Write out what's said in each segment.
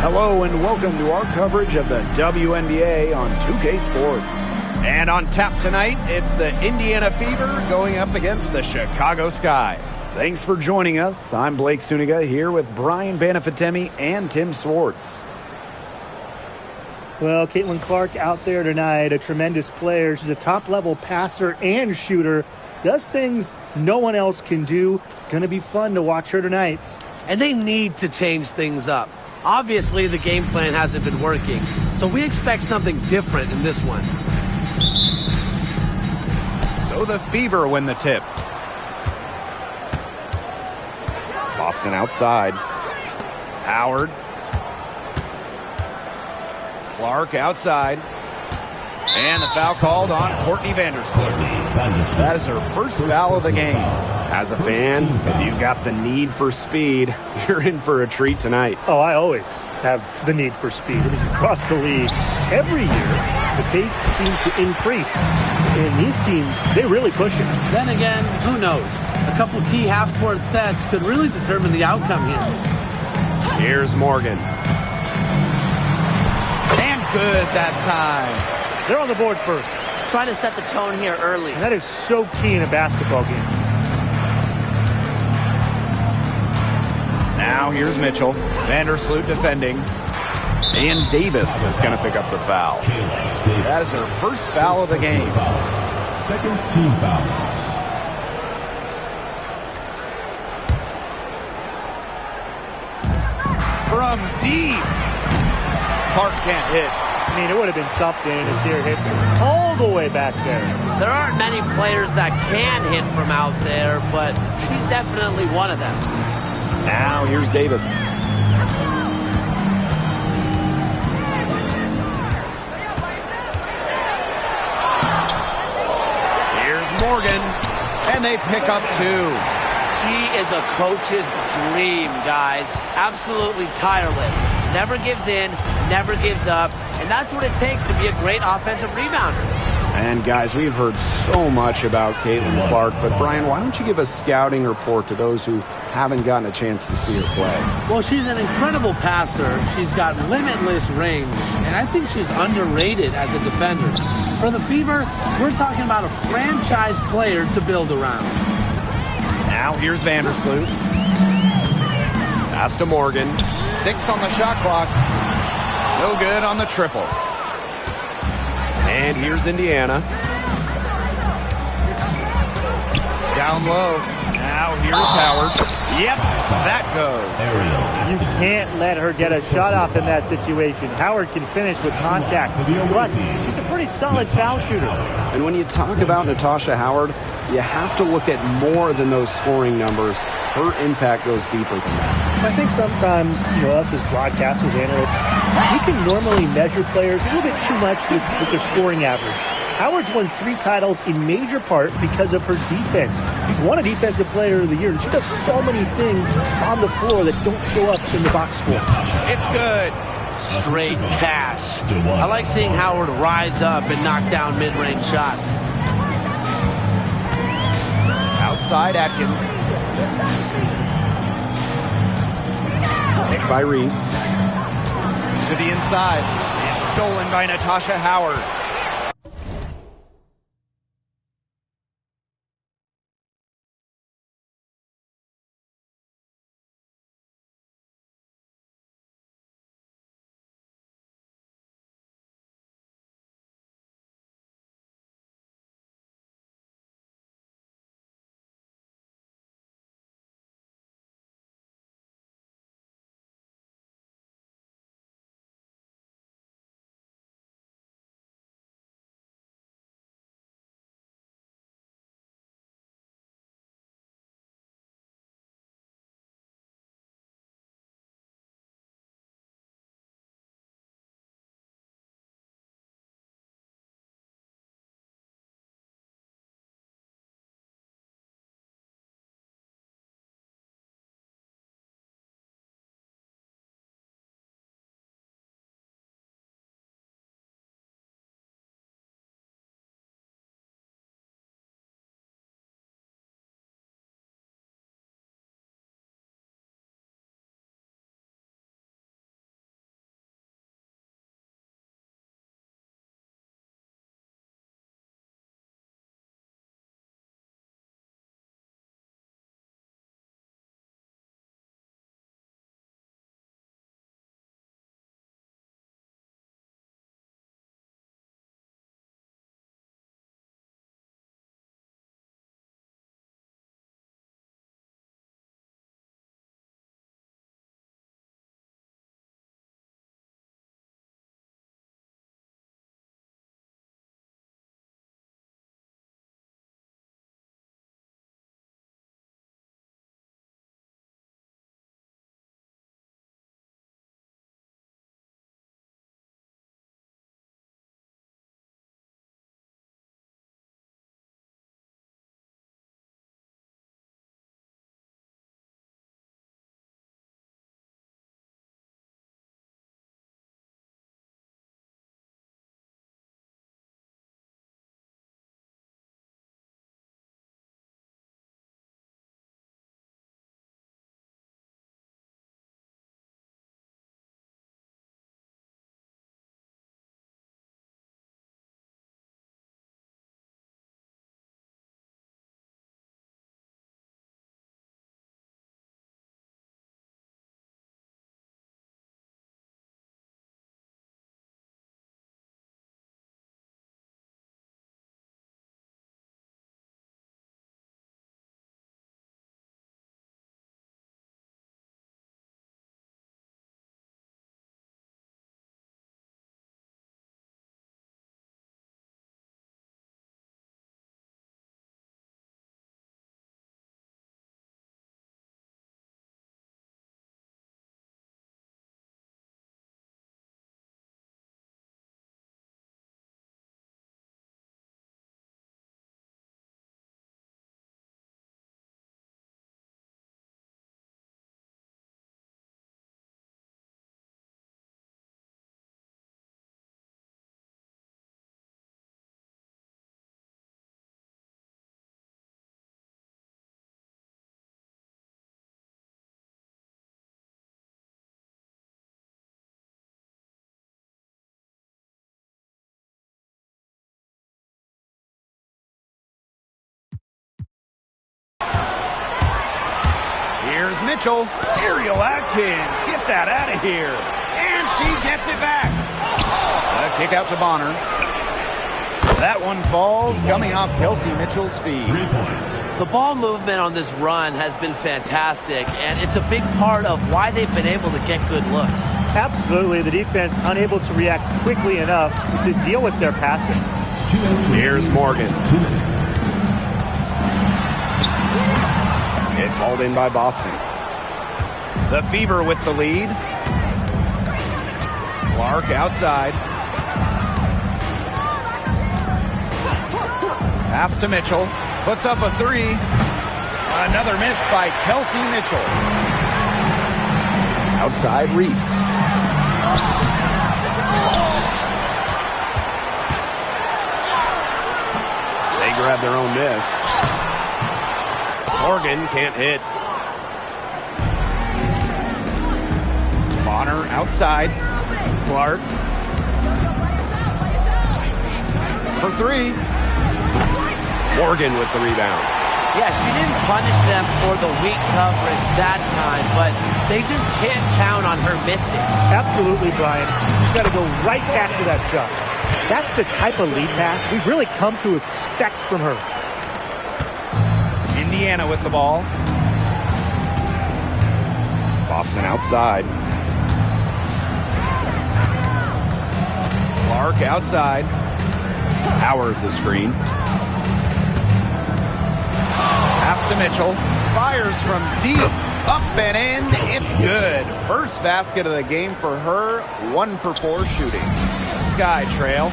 Hello and welcome to our coverage of the WNBA on 2K Sports. And on tap tonight, it's the Indiana Fever going up against the Chicago Sky. Thanks for joining us. I'm Blake Suniga here with Brian Banafitemi and Tim Swartz. Well, Caitlin Clark out there tonight, a tremendous player. She's a top-level passer and shooter. Does things no one else can do. Going to be fun to watch her tonight. And they need to change things up. Obviously, the game plan hasn't been working, so we expect something different in this one. So the Fever win the tip. Boston outside. Howard. Clark outside. And the foul called on Courtney Vandersloot. That is her first foul of the game. As a fan, if you've got the need for speed, you're in for a treat tonight. Oh, I always have the need for speed. I mean, across the league, every year, the pace seems to increase. And these teams, they really push it. Then again, who knows? A couple key half-court sets could really determine the outcome here. Here's Morgan. And good that time. They're on the board first. Trying to set the tone here early. And that is so key in a basketball game. Now here's Mitchell. Vandersloot defending. And Davis is going to pick up the foul. That is her first foul of the game. Second team foul. From deep. Clark can't hit. I mean, it would have been something to see her hit all the way back there. There aren't many players that can hit from out there, but she's definitely one of them. Now here's Davis. Here's Morgan. And they pick up two. She is a coach's dream, guys. Absolutely tireless. Never gives in, never gives up. And that's what it takes to be a great offensive rebounder. And guys, we've heard so much about Caitlin Clark, but Brian, why don't you give a scouting report to those who haven't gotten a chance to see her play? Well, she's an incredible passer. She's got limitless range, and I think she's underrated as a defender. For the Fever, we're talking about a franchise player to build around. Now here's Vandersloot. Pass to Morgan. 6 on the shot clock. No good on the triple. And here's Indiana. Down low. Now here's Howard. Yep, that goes. You can't let her get a shot off in that situation. Howard can finish with contact. Plus, she's a pretty solid foul shooter. And when you talk about Natasha Howard, you have to look at more than those scoring numbers. Her impact goes deeper than that. I think sometimes, us as broadcasters, analysts, we can normally measure players a little bit too much with their scoring average. Howard's won 3 titles in major part because of her defense. She's won a Defensive Player of the Year, and she does so many things on the floor that don't show up in the box score. It's good. Straight cash. I like seeing Howard rise up and knock down mid-range shots. Outside Atkins. Picked by Reese. To the inside. It's stolen by Natasha Howard. Mitchell. Ariel Atkins, get that out of here. And she gets it back. A kick out to Bonner. That one falls, coming off Kelsey Mitchell's feet. 3 points. The ball movement on this run has been fantastic, and it's a big part of why they've been able to get good looks. Absolutely. The defense unable to react quickly enough to deal with their passing. 2 minutes. Here's Morgan. 2 minutes. It's hauled in by Boston. The Fever with the lead. Clark outside. Pass to Mitchell. Puts up a three. Another miss by Kelsey Mitchell. Outside Reese. They grab their own miss. Morgan can't hit. Bonner outside. Clark. For three. Morgan with the rebound. Yeah, she didn't punish them for the weak coverage that time, but they just can't count on her missing. Absolutely, Brian. You've got to go right back to that shot. That's the type of lead pass we've really come to expect from her. Indiana with the ball. Boston outside. Clark outside. Howard the screen. Pass to Mitchell. Fires from deep. Up and in. It's good. First basket of the game for her. 1 for 4 shooting. Sky trail.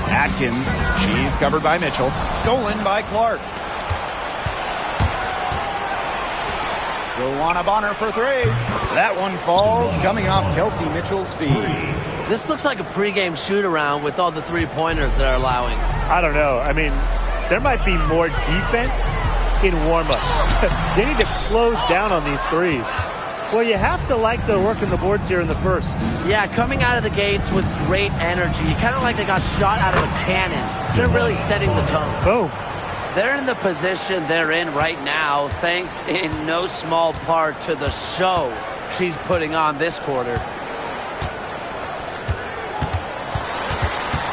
Atkins. She's covered by Mitchell. Stolen by Clark. Joanna Bonner for three. That one falls, coming off Kelsey Mitchell's feet. This looks like a pregame shoot-around with all the three-pointers they're allowing. I don't know. I mean, there might be more defense in warm-ups. They need to close down on these threes. Well, you have to like the work in the boards here in the first. Yeah, coming out of the gates with great energy, kind of like they got shot out of a cannon. They're really setting the tone. Boom. They're in the position they're in right now, thanks in no small part to the show she's putting on this quarter.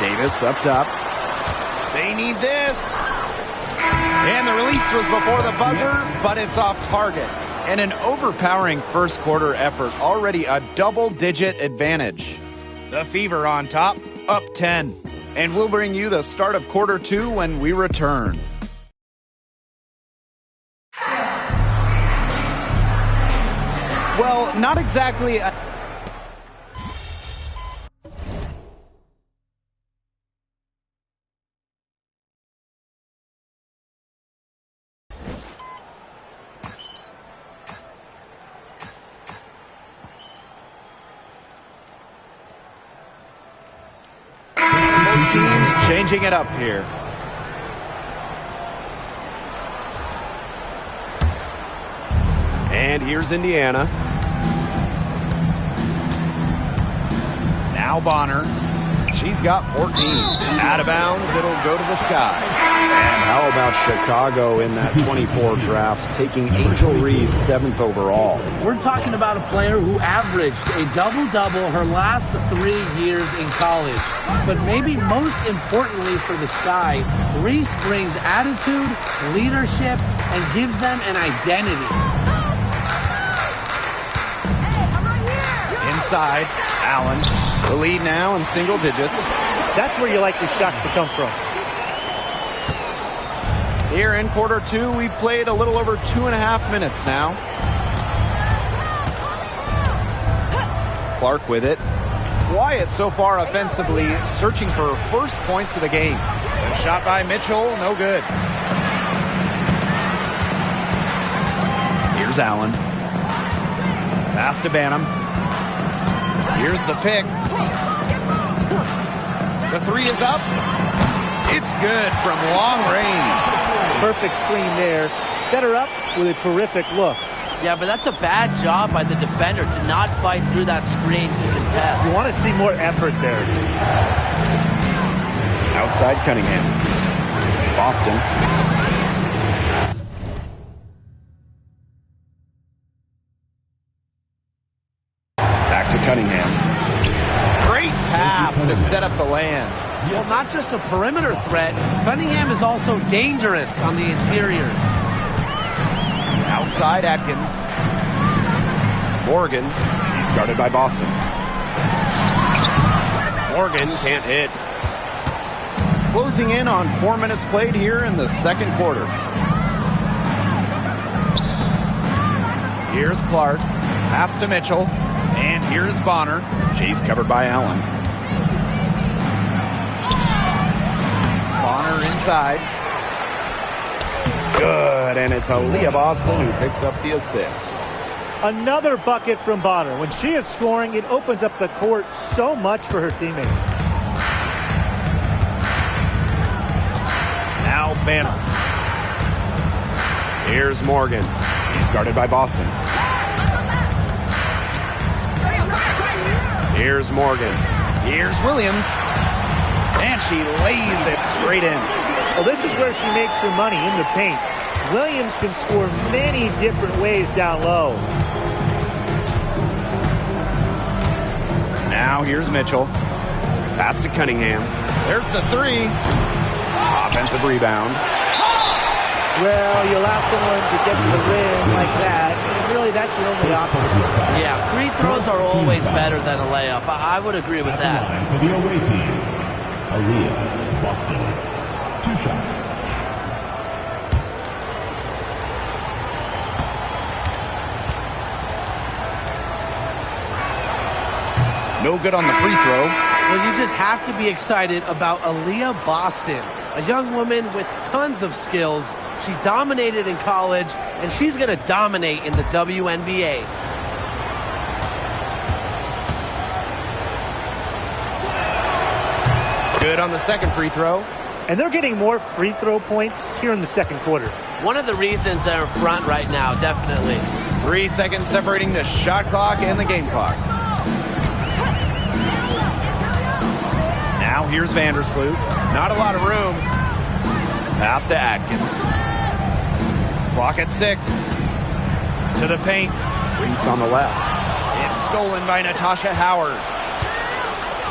Davis up top. They need this. And the release was before the buzzer, but it's off target. And an overpowering first quarter effort, already a double-digit advantage. The Fever on top, up 10. And we'll bring you the start of quarter 2 when we return. Well, not exactly. Teams changing it up here. And here's Indiana. Now Bonner. She's got 14. Out of bounds, it'll go to the Sky. And how about Chicago in that 24 draft, taking Angel Reese 7th overall? We're talking about a player who averaged a double-double her last 3 years in college. But maybe most importantly for the Sky, Reese brings attitude, leadership, and gives them an identity. Inside, Allen. The lead now in single digits. That's where you like your shots to come from. Here in quarter 2, we've played a little over 2.5 minutes now. Clark with it. Wyatt so far offensively searching for first points of the game. A shot by Mitchell, no good. Here's Allen. Pass to Banham. Here's the pick. The three is up. It's good from long range. Perfect screen there. Set her up with a terrific look. Yeah, but that's a bad job by the defender to not fight through that screen to contest. You want to see more effort there. Outside Cunningham. Boston. Cunningham. Great pass to set up the land. Well, not just a perimeter threat, Cunningham is also dangerous on the interior. Outside Atkins. Morgan. He's guarded by Boston. Morgan can't hit. Closing in on 4 minutes played here in the second quarter. Here's Clark. Pass to Mitchell. And here's Bonner. She's covered by Allen. Bonner inside. Good, and it's Aaliyah Boston who picks up the assist. Another bucket from Bonner. When she is scoring, it opens up the court so much for her teammates. Now Banner. Here's Morgan. He's guarded by Boston. Here's Morgan. Here's Williams. And she lays it straight in. Well, this is where she makes her money, in the paint. Williams can score many different ways down low. Now here's Mitchell. Pass to Cunningham. There's the three. Offensive rebound. Well, you allow someone to get to the rim like that, and really that's your only option. Yeah, free throws are always better than a layup. I would agree with that. Line for the away team, Aaliyah Boston. 2 shots. No good on the free throw. Well, you just have to be excited about Aaliyah Boston, a young woman with tons of skills. She dominated in college, and she's going to dominate in the WNBA. Good on the second free throw. And they're getting more free throw points here in the second quarter. One of the reasons they're in front right now, definitely. 3 seconds separating the shot clock and the game clock. Now here's Vandersloot. Not a lot of room. Pass to Atkins. Clock at 6. To the paint. Reese on the left. It's stolen by Natasha Howard.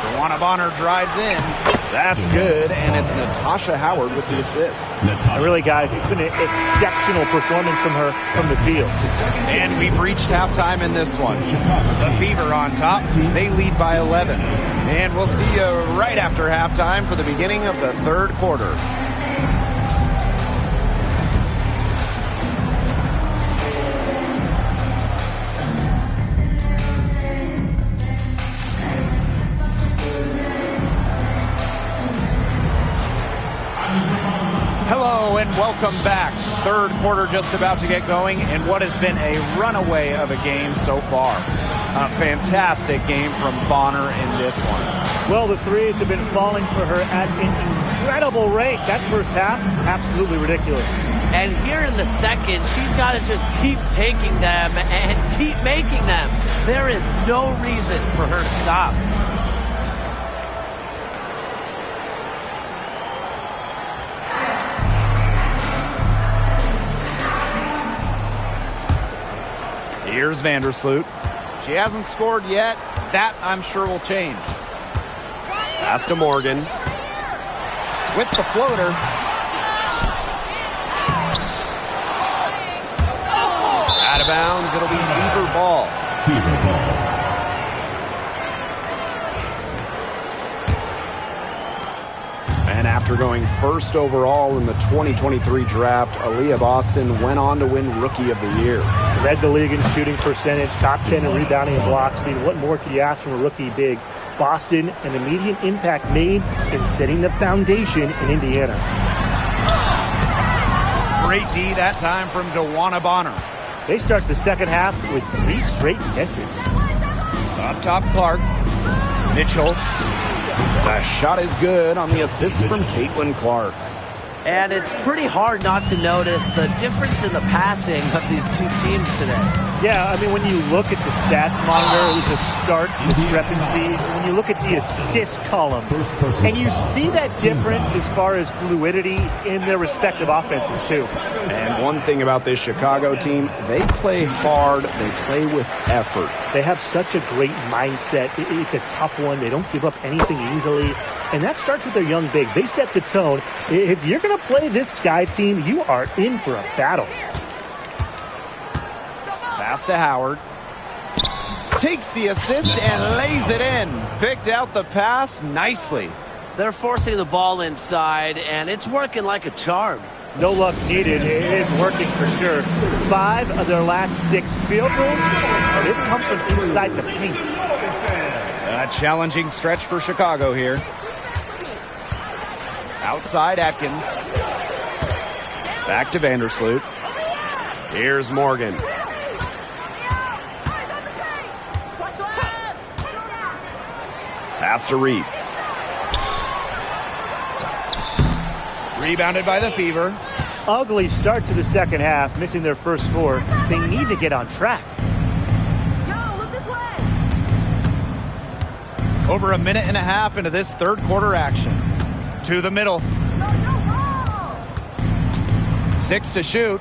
DeWanna Bonner drives in. That's good, and it's Natasha Howard with the assist. Really, guys, it's been an exceptional performance from her from the field. And we've reached halftime in this one. The Fever on top. They lead by 11. And we'll see you right after halftime for the beginning of the third quarter. Hello and welcome back. Third quarter just about to get going, and what has been a runaway of a game so far. A fantastic game from Bonner in this one. Well, the threes have been falling for her at an incredible rate. That first half, absolutely ridiculous. And here in the second, she's got to just keep taking them and keep making them. There is no reason for her to stop. Here's Vandersloot. She hasn't scored yet. That, I'm sure, will change. Pass to Morgan. With the floater. Out of bounds. It'll be Fever ball. Fever ball. And after going first overall in the 2023 draft, Aaliyah Boston went on to win Rookie of the Year. Led the league in shooting percentage, top 10 in rebounding and blocks. I mean, what more could you ask from a rookie big? Boston, an immediate impact made in setting the foundation in Indiana. Great D that time from DeWanna Bonner. They start the second half with 3 straight misses. Up top, Clark. Mitchell. The shot is good on the assist from Caitlin Clark. And it's pretty hard not to notice the difference in the passing of these two teams today. Yeah, I mean, when you look at the stats monitor, it was a stark discrepancy. When you look at the assist column, and you see that difference as far as fluidity in their respective offenses, too. And one thing about this Chicago team, they play hard, they play with effort. They have such a great mindset. It's a tough one. They don't give up anything easily. And that starts with their young bigs. They set the tone. If you're going to play this Sky team, you are in for a battle. Pass to Howard. Takes the assist and lays it in. Picked out the pass nicely. They're forcing the ball inside, and it's working like a charm. No luck needed. It is working for sure. 5 of their last 6 field goals, they've come from inside the paint. A challenging stretch for Chicago here. Outside Atkins. Back to Vandersloot. Here's Morgan. Pass to Reese. Rebounded by the Fever. Ugly start to the second half, missing their first 4. They need to get on track. Over a minute and a half into this third quarter action. To the middle. 6 to shoot.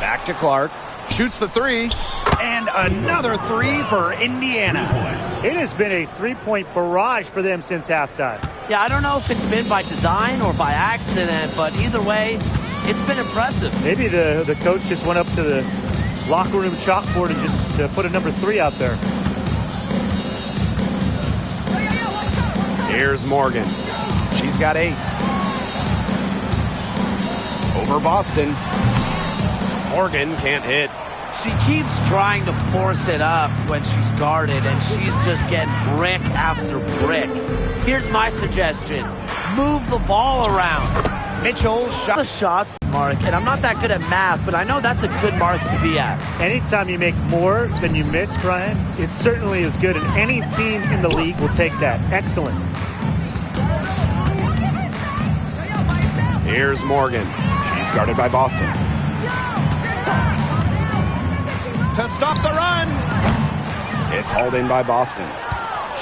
Back to Clark. Shoots the 3. And another 3 for Indiana. It has been a 3-point barrage for them since halftime. Yeah, I don't know if it's been by design or by accident, but either way, it's been impressive. Maybe the coach just went up to the locker room chalkboard and just put a number 3 out there. Here's Morgan. She's got 8. Over Boston. Morgan can't hit. She keeps trying to force it up when she's guarded, and she's just getting brick after brick. Here's my suggestion. Move the ball around. Mitchell shot The shots mark, and I'm not that good at math, but I know that's a good mark to be at. Anytime you make more than you miss, Brian, it certainly is good, and any team in the league will take that. Excellent. Here's Morgan. She's guarded by Boston. To stop the run. It's hauled in by Boston.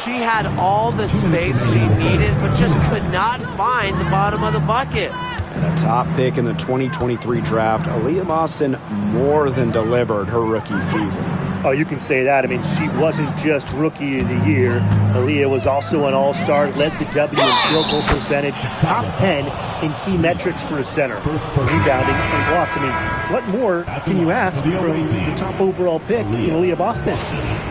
She had all the space she needed, but just could not find the bottom of the bucket. And a top pick in the 2023 draft, Aaliyah Boston more than delivered her rookie season. Oh, you can say that. I mean, she wasn't just Rookie of the Year. Aaliyah was also an All-Star, led the W in field goal percentage, top 10 in key metrics for a center. Rebounding and blocks. I mean, what more can you ask from the top overall pick in Aaliyah Boston?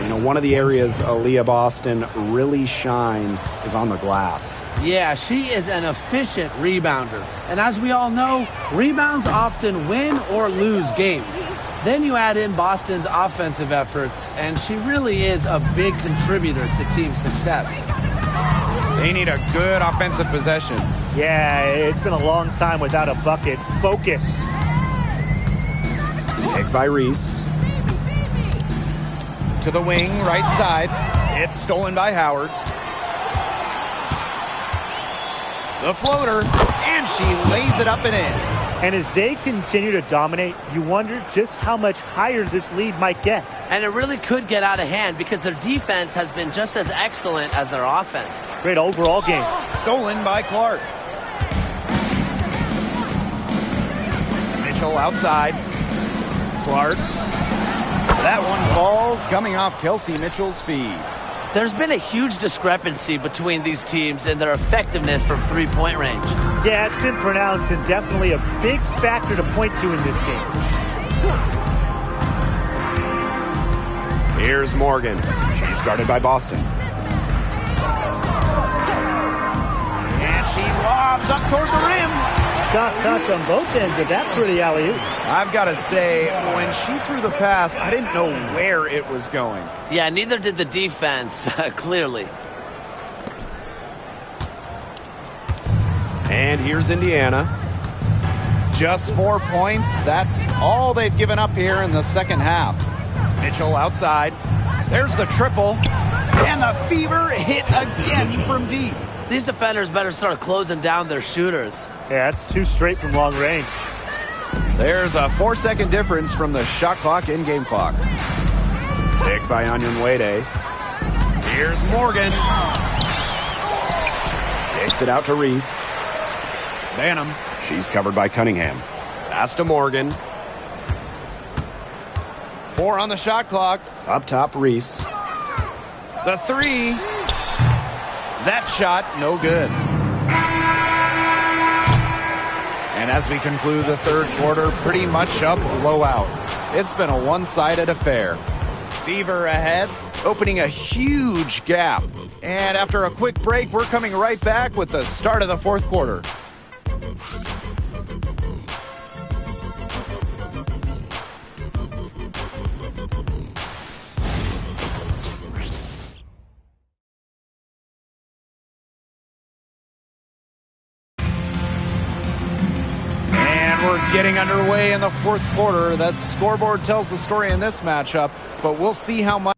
You know, one of the areas Aaliyah Boston really shines is on the glass. Yeah, she is an efficient rebounder. And as we all know, rebounds often win or lose games. Then you add in Boston's offensive efforts, and she really is a big contributor to team success. They need a good offensive possession. Yeah, it's been a long time without a bucket. Focus. Picked by Reese. To the wing, right side. It's stolen by Howard. The floater, and she lays it up and in. And as they continue to dominate, you wonder just how much higher this lead might get. And it really could get out of hand because their defense has been just as excellent as their offense. Great overall game. Stolen by Clark. Mitchell outside. Clark. That one falls, coming off Kelsey Mitchell's feed. There's been a huge discrepancy between these teams in their effectiveness from three-point range. Yeah, it's been pronounced and definitely a big factor to point to in this game. Here's Morgan. She's guarded by Boston. And she lobs up toward the rim. Shot touch on both ends of that pretty alley-oop. I've got to say, when she threw the pass, I didn't know where it was going. Yeah, neither did the defense, clearly. And here's Indiana. Just 4 points. That's all they've given up here in the second half. Mitchell outside. There's the triple. And the Fever hit again from deep. These defenders better start closing down their shooters. Yeah, that's 2 straight from long range. There's a 4-second difference from the shot clock and game clock. Picked by Onyenwere. Here's Morgan. Takes it out to Reese. Banham. She's covered by Cunningham. Pass to Morgan. 4 on the shot clock. Up top, Reese. The 3. That shot, no good. And as we conclude the third quarter, pretty much a blowout. It's been a one-sided affair. Fever ahead, opening a huge gap. And after a quick break, we're coming right back with the start of the fourth quarter. We're getting underway in the fourth quarter. The scoreboard tells the story in this matchup, but we'll see how much